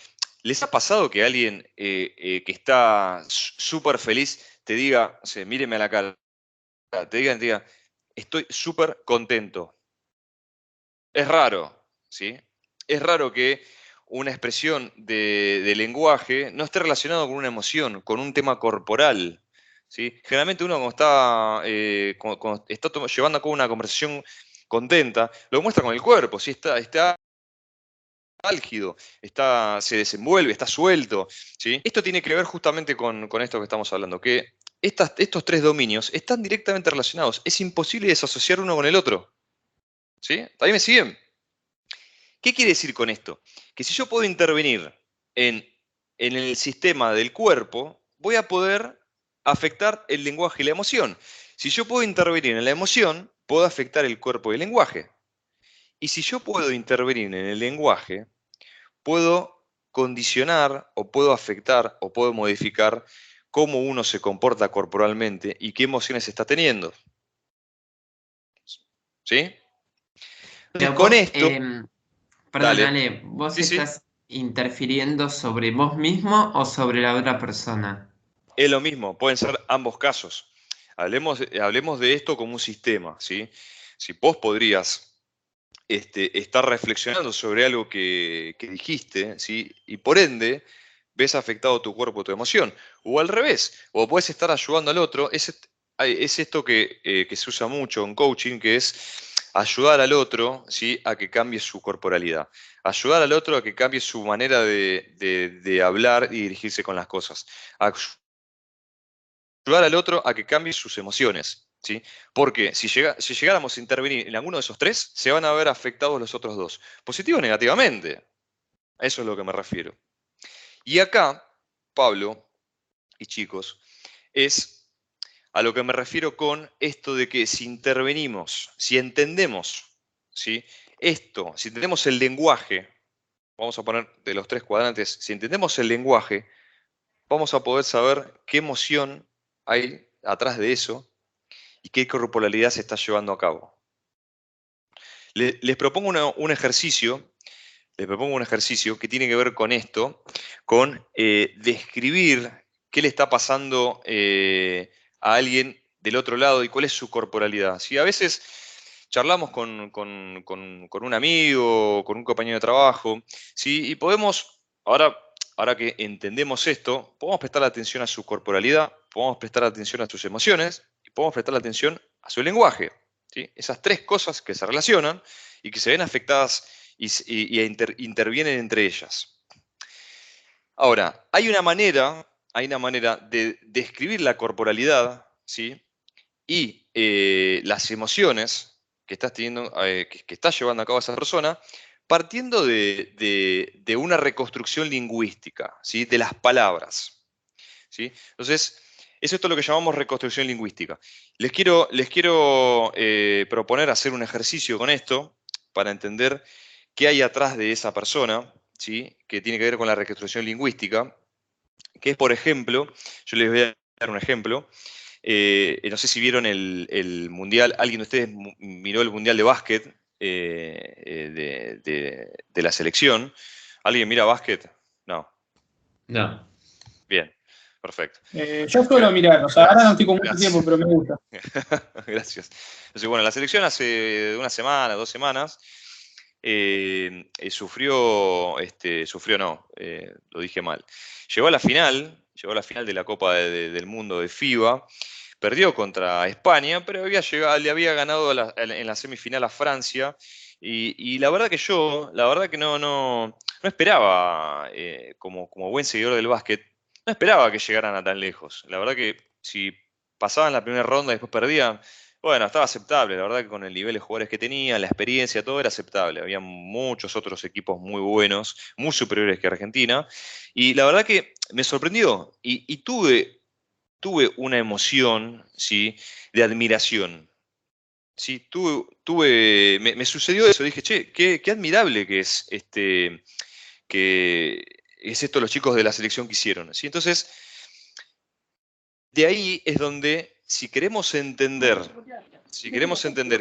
¿Les ha pasado que alguien que está súper feliz te diga, o sea, míreme a la cara, te diga, estoy súper contento? Es raro, ¿sí? Es raro que una expresión de lenguaje no esté relacionado con una emoción, con un tema corporal, ¿sí? Generalmente uno cuando está llevando a cabo una conversación contenta, lo muestra con el cuerpo, ¿sí? Está álgido, se desenvuelve, está suelto, ¿sí? Esto tiene que ver justamente con esto que estamos hablando, que estos tres dominios están directamente relacionados. Es imposible desasociar uno con el otro, ¿sí? ¿Ahí me siguen? ¿Qué quiere decir con esto? Que si yo puedo intervenir en el sistema del cuerpo, voy a poder afectar el lenguaje y la emoción. Si yo puedo intervenir en la emoción, puedo afectar el cuerpo y el lenguaje. Y si yo puedo intervenir en el lenguaje, puedo condicionar o puedo afectar o puedo modificar cómo uno se comporta corporalmente y qué emociones está teniendo. ¿Sí? Entonces, Pero con vos, esto, perdón, dale. Ale, ¿vos Sí, sí. estás interfiriendo sobre vos mismo o sobre la otra persona? Es lo mismo, pueden ser ambos casos. Hablemos de esto como un sistema, ¿sí? Si vos podrías estar reflexionando sobre algo que dijiste, ¿sí? Y por ende, ves afectado tu cuerpo, tu emoción. O al revés, o puedes estar ayudando al otro. Es esto que se usa mucho en coaching, que es ayudar al otro, ¿sí? A que cambie su corporalidad. Ayudar al otro a que cambie su manera de hablar y dirigirse con las cosas. Ayudar al otro a que cambie sus emociones, ¿sí? Porque si llegáramos a intervenir en alguno de esos tres, se van a ver afectados los otros dos, positivo o negativamente. A eso es lo que me refiero. Y acá, Pablo y chicos, es a lo que me refiero con esto de que si intervenimos, si entendemos, ¿sí? Si entendemos el lenguaje, vamos a poner de los tres cuadrantes, si entendemos el lenguaje, vamos a poder saber qué emoción hay atrás de eso y qué corporalidad se está llevando a cabo. Les propongo un ejercicio que tiene que ver con esto, con describir qué le está pasando a alguien del otro lado y cuál es su corporalidad. ¿Sí? A veces charlamos con un amigo, con un compañero de trabajo, ¿sí? Y podemos, ahora que entendemos esto, podemos prestar atención a su corporalidad, podemos prestar atención a sus emociones y podemos prestar atención a su lenguaje. ¿Sí? Esas tres cosas que se relacionan y que se ven afectadas y intervienen entre ellas. Ahora, hay una manera de describir la corporalidad, ¿sí? Y las emociones que estás teniendo, que está llevando a cabo esa persona, partiendo de una reconstrucción lingüística, ¿sí? De las palabras, ¿sí? Entonces, eso es todo lo que llamamos reconstrucción lingüística. Les quiero proponer hacer un ejercicio con esto para entender qué hay atrás de esa persona, ¿sí? Que tiene que ver con la reconstrucción lingüística, que es, por ejemplo, yo les voy a dar un ejemplo. No sé si vieron el Mundial, alguien de ustedes miró el Mundial de básquet de la selección. ¿Alguien mira básquet? No. No. Bien, perfecto. Yo suelo Bueno, mirar, o sea, ahora no estoy con mucho tiempo, pero me gusta. Gracias. Entonces, bueno, la selección hace una semana, 2 semanas, sufrió no, lo dije mal. Llegó a la final de la Copa del Mundo de FIBA, perdió contra España, pero le había ganado en la semifinal a Francia, y la verdad que no esperaba, como buen seguidor del básquet, no esperaba que llegaran a tan lejos. La verdad que si pasaban la primera ronda y después perdían, bueno, estaba aceptable. La verdad que con el nivel de jugadores que tenían, la experiencia, todo era aceptable. Había muchos otros equipos muy buenos, muy superiores que Argentina. Y la verdad que me sorprendió y tuve una emoción, ¿sí?, de admiración. Sí, me sucedió eso. Dije, che, qué admirable que es esto los chicos de la selección que hicieron. ¿Sí? Entonces, de ahí es donde, si queremos entender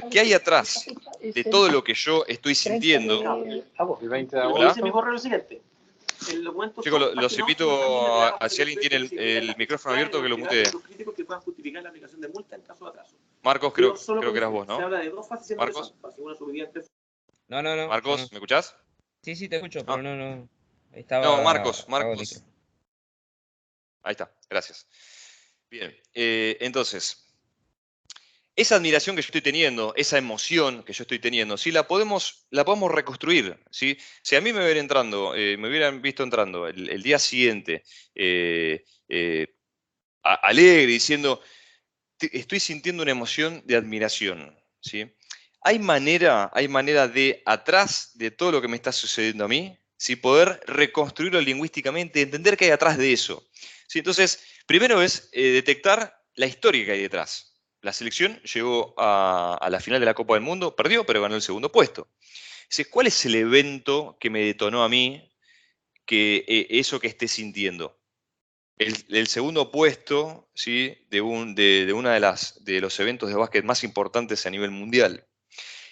qué hay atrás de todo lo que yo estoy sintiendo. Hola. Chicos, los invito a si alguien tiene el micrófono abierto, que lo mutee. Marcos, creo que eras vos, ¿no? Marcos. No. Marcos, ¿me escuchás? Sí, te escucho, pero no. No, Estaba Marcos. agónico. Ahí está, gracias. Bien, entonces, esa admiración que yo estoy teniendo, esa emoción que yo estoy teniendo, ¿sí? La podemos reconstruir, ¿sí? Si a mí me hubieran visto entrando el día siguiente, alegre, diciendo, estoy sintiendo una emoción de admiración, ¿sí? Hay manera de, atrás de todo lo que me está sucediendo a mí, ¿sí?, poder reconstruirlo lingüísticamente, entender qué hay atrás de eso. ¿Sí? Entonces, primero es detectar la historia que hay detrás. La selección llegó a la final de la Copa del Mundo, perdió, pero ganó el segundo puesto. ¿Cuál es el evento que me detonó a mí eso que esté sintiendo? El segundo puesto, ¿sí?, de uno de los eventos de básquet más importantes a nivel mundial.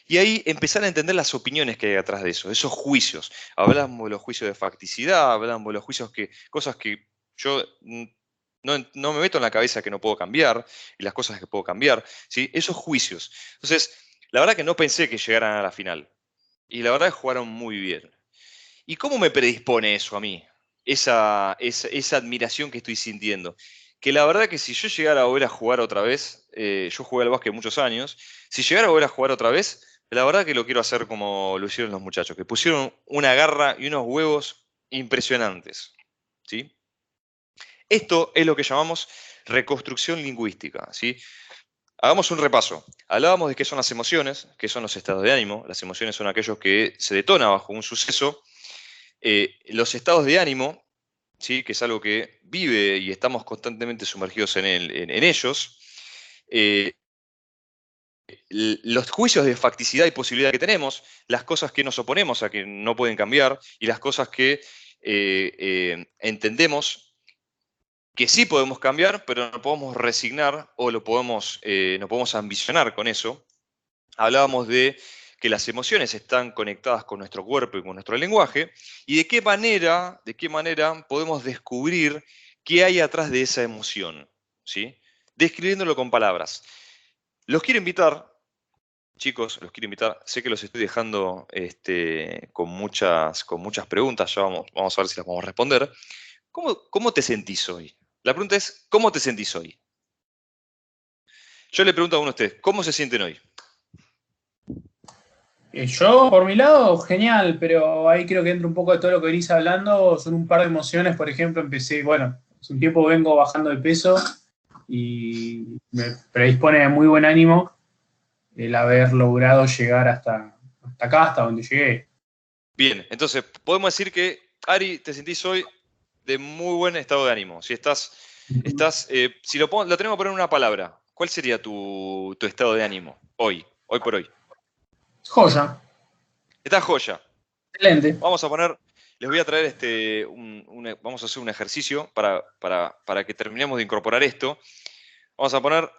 Y ahí empezar a entender las opiniones que hay atrás de eso, esos juicios. Hablamos de los juicios de facticidad, hablamos de los juicios cosas que yo no me meto en la cabeza que no puedo cambiar, y las cosas que puedo cambiar, ¿sí? Esos juicios. Entonces, la verdad que no pensé que llegaran a la final. Y la verdad que jugaron muy bien. ¿Y cómo me predispone eso a mí? Esa admiración que estoy sintiendo. Que la verdad que si yo llegara a volver a jugar otra vez, yo jugué al básquet muchos años, si llegara a volver a jugar otra vez, la verdad que lo quiero hacer como lo hicieron los muchachos, que pusieron una garra y unos huevos impresionantes. ¿Sí? Esto es lo que llamamos reconstrucción lingüística. ¿Sí? Hagamos un repaso. Hablábamos de qué son las emociones, qué son los estados de ánimo. Las emociones son aquellos que se detonan bajo un suceso. Los estados de ánimo, ¿sí?, que es algo que vive y estamos constantemente sumergidos en ellos. Los juicios de facticidad y posibilidad que tenemos, las cosas que nos oponemos a que no pueden cambiar y las cosas que entendemos que sí podemos cambiar, pero no podemos resignar o no podemos ambicionar con eso. Hablábamos de que las emociones están conectadas con nuestro cuerpo y con nuestro lenguaje, y de qué manera podemos descubrir qué hay atrás de esa emoción, ¿sí?, describiéndolo con palabras. Los quiero invitar, chicos, sé que los estoy dejando con muchas preguntas, ya vamos a ver si las podemos responder. ¿Cómo te sentís hoy? La pregunta es, ¿cómo te sentís hoy? Yo le pregunto a uno de ustedes, ¿cómo se sienten hoy? Yo, por mi lado, genial, pero ahí creo que entra un poco de todo lo que venís hablando. Son un par de emociones, por ejemplo, hace un tiempo vengo bajando de peso y me predispone de muy buen ánimo el haber logrado llegar hasta acá, hasta donde llegué. Bien, entonces podemos decir que, Ari, te sentís hoy de muy buen estado de ánimo. Si si lo tenemos que poner en una palabra, ¿cuál sería tu estado de ánimo hoy por hoy? Joya. Está joya. Excelente. Les voy a traer vamos a hacer un ejercicio para que terminemos de incorporar esto. Vamos a poner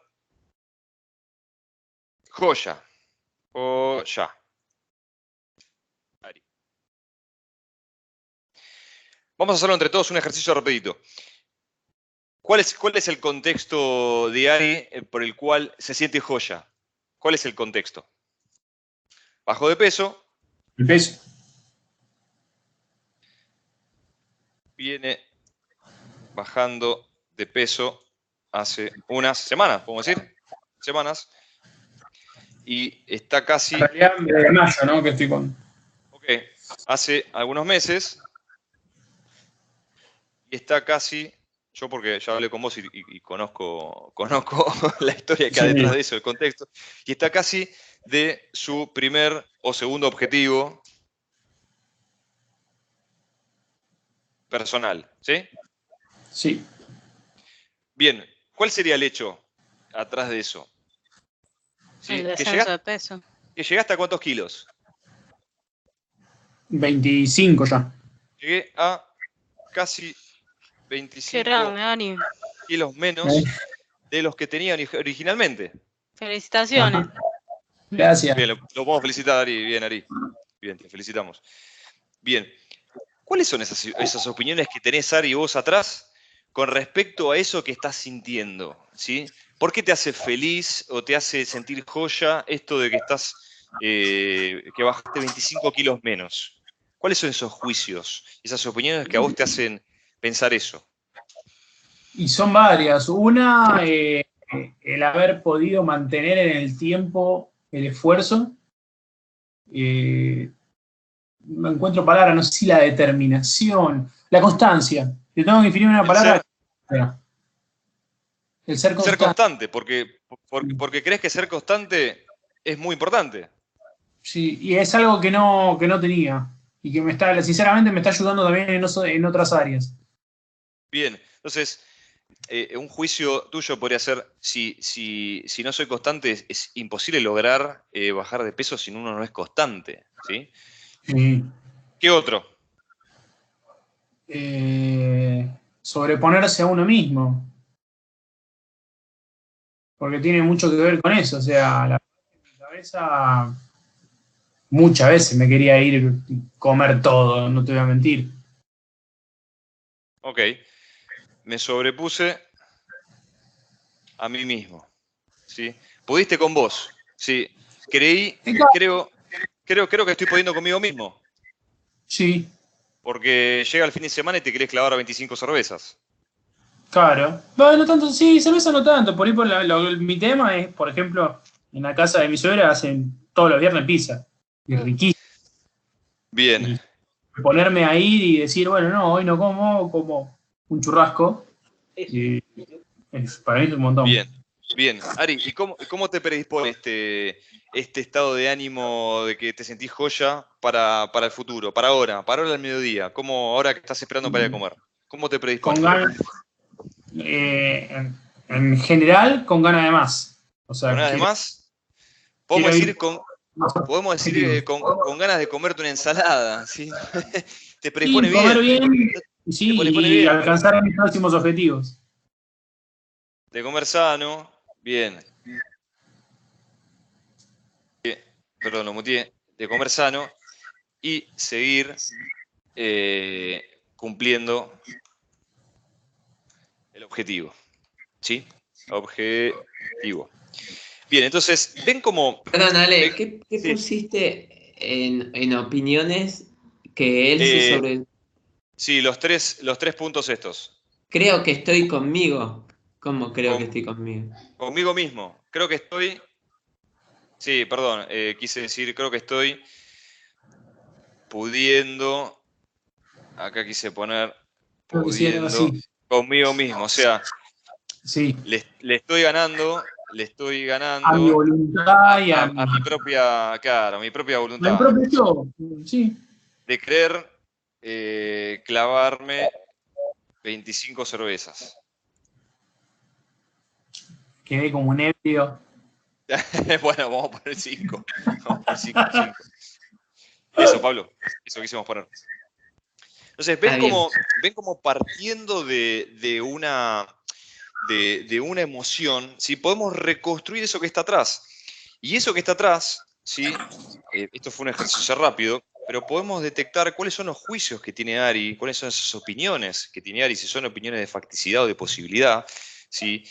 joya. Joya. Ari. Vamos a hacerlo entre todos, un ejercicio rapidito. ¿Cuál es el contexto de Ari por el cual se siente joya? ¿Cuál es el contexto? Bajó de peso. El peso. Viene bajando de peso hace unas semanas, podemos decir. Semanas. Y está casi... En realidad, de mayo, ¿no? Que estoy con... Ok. Hace algunos meses. Y está casi Yo porque ya hablé con vos y conozco la historia que hay detrás de eso, el contexto, y está casi de su primer o segundo objetivo personal, ¿sí? Sí. Bien, ¿cuál sería el hecho atrás de eso? ¿Sí? El descenso de peso. ¿Que llegaste a cuántos kilos? 25 ya. Llegué a casi 25 Qué grande, Ari. kilos menos de los que tenía originalmente. Felicitaciones. Ajá. Gracias. Bien, lo podemos felicitar, Ari. Bien, Ari. Bien, te felicitamos. Bien. ¿Cuáles son esas opiniones que tenés, Ari, vos atrás con respecto a eso que estás sintiendo? ¿Sí? ¿Por qué te hace feliz o te hace sentir joya esto de que que bajaste 25 kilos menos? ¿Cuáles son esos juicios, esas opiniones que a vos te hacen pensar eso? Y son varias. Una, el haber podido mantener en el tiempo el esfuerzo. No encuentro palabra, no sé si la determinación, la constancia. Te tengo que definir una palabra. El ser constante. Ser constante, porque crees que ser constante es muy importante. Sí, y es algo que no tenía. Y que sinceramente me está ayudando también en otras áreas. Bien, entonces, un juicio tuyo podría ser, si no soy constante, es imposible lograr bajar de peso si uno no es constante, ¿sí? Sí. ¿Qué otro? Sobreponerse a uno mismo. Porque tiene mucho que ver con eso. O sea, la cabeza muchas veces me quería ir y comer todo, no te voy a mentir. Ok, me sobrepuse a mí mismo, ¿sí? Pudiste con vos, ¿sí? Creo que estoy pudiendo conmigo mismo. Sí. Porque llega el fin de semana y te querés clavar a 25 cervezas. Claro. No tanto, sí, cerveza no tanto. Por ahí mi tema es, por ejemplo, en la casa de mi suegra hacen todos los viernes pizza. Y riquísimo. Bien. Y ponerme ahí y decir, bueno, no, hoy no como un churrasco. Y para mí es un montón. Bien. Ari, ¿y cómo te predispone este estado de ánimo de que te sentís joya para el futuro, para ahora al mediodía? ¿Cómo ahora que estás esperando para ir a comer? ¿Cómo te predispone? Con ganas, en general, con ganas de más. O sea, ¿Con ganas de más? Podemos decir con ganas de comerte una ensalada, ¿sí? ¿Te predispone comer bien? Sí, predispone y bien. alcanzar mis próximos objetivos. De comer sano, bien. Perdón, lo muteé. De comer sano y seguir cumpliendo el objetivo. ¿Sí? Objetivo. Bien, entonces, ven cómo... Perdón, Ale, ¿qué pusiste en opiniones que él se sobre... Sí, los tres puntos estos. Creo que estoy conmigo. ¿Cómo creo que estoy conmigo? Conmigo mismo. Creo que estoy... Sí, perdón, quise decir, creo que estoy pudiendo... Acá quise poner... Pudiendo conmigo mismo. O sea, sí. le estoy ganando a mi voluntad y a mi propia, claro, a mi propia voluntad. A mi propio yo, sí. De querer clavarme 25 cervezas. Quedé como un ebrio. Bueno, vamos a poner 5. Vamos a poner 5. Eso, Pablo, eso quisimos poner. Entonces, ven como partiendo de una emoción, ¿sí? Podemos reconstruir eso que está atrás. Y eso que está atrás, ¿sí? Esto fue un ejercicio rápido, pero podemos detectar cuáles son los juicios que tiene Ari, cuáles son esas opiniones que tiene Ari, si son opiniones de facticidad o de posibilidad, ¿sí?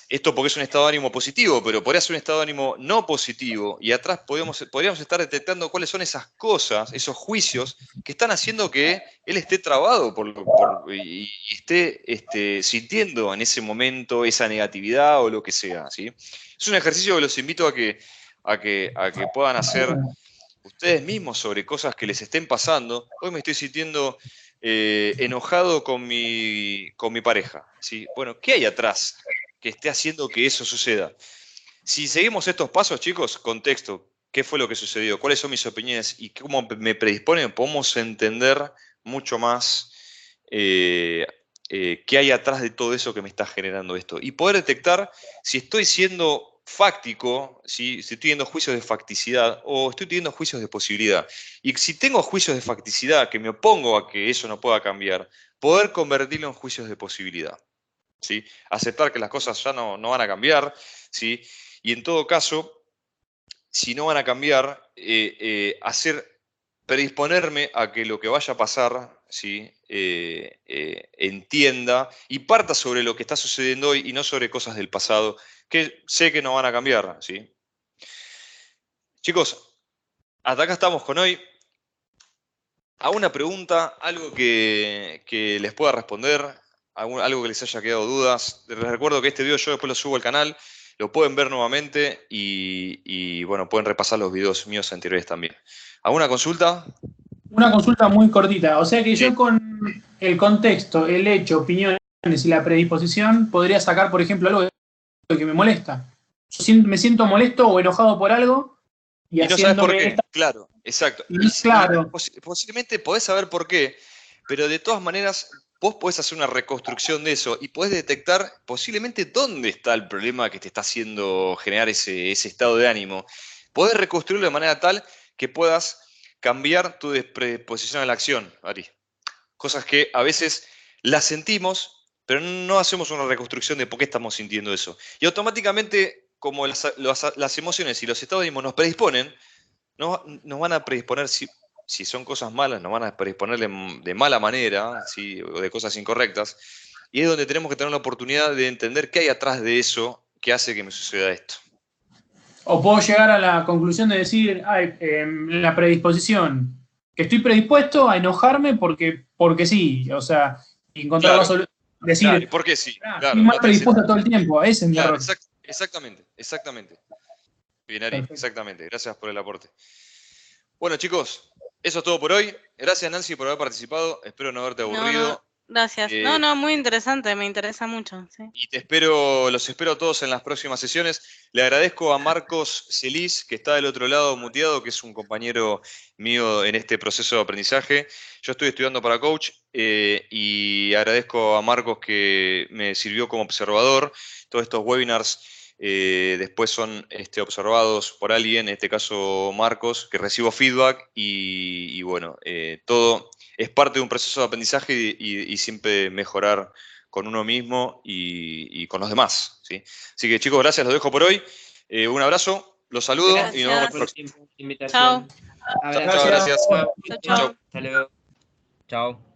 Esto porque es un estado de ánimo positivo, pero podría ser un estado de ánimo no positivo, y atrás podríamos estar detectando cuáles son esas cosas, esos juicios que están haciendo que él esté trabado y esté sintiendo en ese momento esa negatividad o lo que sea, ¿sí? Es un ejercicio que los invito a que puedan hacer ustedes mismos sobre cosas que les estén pasando. Hoy me estoy sintiendo enojado con mi pareja, ¿sí? Bueno, ¿qué hay atrás que esté haciendo que eso suceda? Si seguimos estos pasos, chicos, contexto, ¿qué fue lo que sucedió? ¿Cuáles son mis opiniones? ¿Y cómo me predisponen? Podemos entender mucho más qué hay atrás de todo eso que me está generando esto. Y poder detectar si estoy siendo fáctico, si estoy teniendo juicios de facticidad o estoy teniendo juicios de posibilidad. Y si tengo juicios de facticidad que me opongo a que eso no pueda cambiar, poder convertirlo en juicios de posibilidad. ¿Sí? Aceptar que las cosas ya no van a cambiar, ¿sí? Y en todo caso, si no van a cambiar, predisponerme a que lo que vaya a pasar, ¿sí? Entienda y parta sobre lo que está sucediendo hoy y no sobre cosas del pasado que sé que no van a cambiar, ¿sí? Chicos, hasta acá estamos con hoy. ¿Alguna pregunta? ¿Algo que les pueda responder? ¿Algo que les haya quedado dudas? Les recuerdo que este video yo después lo subo al canal, lo pueden ver nuevamente y bueno, pueden repasar los videos míos anteriores también. ¿Alguna consulta? Una consulta muy cortita. O sea que Sí. yo con el contexto, el hecho, opiniones y la predisposición podría sacar, por ejemplo, algo que me molesta. Yo me siento molesto o enojado por algo y no sabes por haciéndome qué. esta... Claro, exacto. Claro. Posiblemente podés saber por qué, pero de todas maneras vos podés hacer una reconstrucción de eso y podés detectar posiblemente dónde está el problema que te está haciendo generar ese estado de ánimo. Podés reconstruirlo de manera tal que puedas cambiar tu predisposición a la acción, Ari. Cosas que a veces las sentimos, pero no hacemos una reconstrucción de por qué estamos sintiendo eso. Y automáticamente, como las emociones y los estados de ánimo nos predisponen, nos van a predisponer, si son cosas malas, nos van a predisponer de mala manera, ¿sí? O de cosas incorrectas. Y es donde tenemos que tener la oportunidad de entender qué hay atrás de eso que hace que me suceda esto. O puedo llegar a la conclusión de decir, la predisposición, que estoy predispuesto a enojarme porque sí, o sea, encontrar Claro, la solución. Decir, claro, ¿y por qué sí? Claro, estoy mal no predispuesto todo el tiempo, ese es mi claro, error. exactamente. Bien, Ari, Perfecto. exactamente. Gracias por el aporte. Bueno, chicos, eso es todo por hoy. Gracias, Nancy, por haber participado. Espero no haberte aburrido. No, gracias. No, muy interesante, me interesa mucho. Sí. Y los espero a todos en las próximas sesiones. Le agradezco a Marcos Celis, que está del otro lado muteado, que es un compañero mío en este proceso de aprendizaje. Yo estoy estudiando para coach y agradezco a Marcos que me sirvió como observador. Todos estos webinars después son observados por alguien, en este caso Marcos, que recibo feedback y bueno, todo es parte de un proceso de aprendizaje y siempre mejorar con uno mismo y con los demás, ¿sí? Así que chicos, gracias, los dejo por hoy. Un abrazo, los saludo Gracias. y nos vemos la Por el próxima. tiempo, invitación. Chao. Chao, gracias. Chao, chao. Hasta luego. Chao.